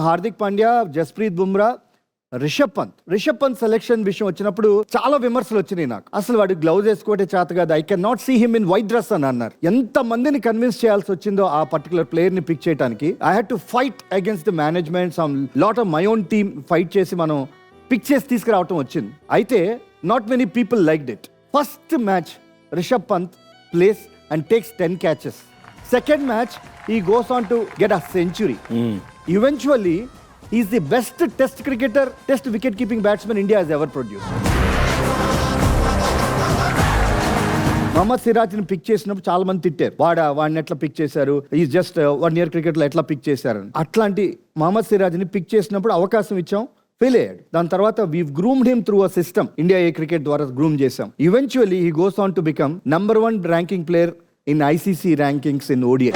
Hardik Pandya, Jasprit Bumrah, Rishabh Pant selection విషయం వచ్చినప్పుడు చాలా విమర్శలు వచ్చినాయి నాకు. అసలు వాడు గ్లౌజ్ వేసుకోవటే చేత కాదు, I can not see him in white dress అని అన్నారు. ఎంత మందిని కన్విన్స్ చేయాల్సి వచ్చిందో ఆ పర్టికులర్ ప్లేయర్ ని పిక్ చేయడానికి. I had to fight against the management, some lot of my own team fight చేసి మనం పిక్ చేసి తీసుకురావటం వచ్చింది. అయితే not many people liked it. First match Rishabh Pant plays and takes 10 catches. Second match he goes on to get a century. Eventually he is the best test wicket keeping batsman India has ever produced. Mohammed సిరాజ్ని pick చేసినప్పుడు చాలా మంది తిట్టారు, వాడిని ఎట్లా pick చేశారు, ఈ just 1 year క్రికెట్లో ఎట్లా పిక్ చేశారని. అట్లాంటి మహమ్మద్ సిరాజ్ని పిక్ చేసినప్పుడు అవకాశం ఇచ్చాం, ఫెయిల్ అయ్యాడు. దాని తర్వాత we groomed him through a system. India A cricket ద్వారా గ్రూమ్ చేసాం. Eventually he goes on to become #1 ranking player in ICC rankings in ODI.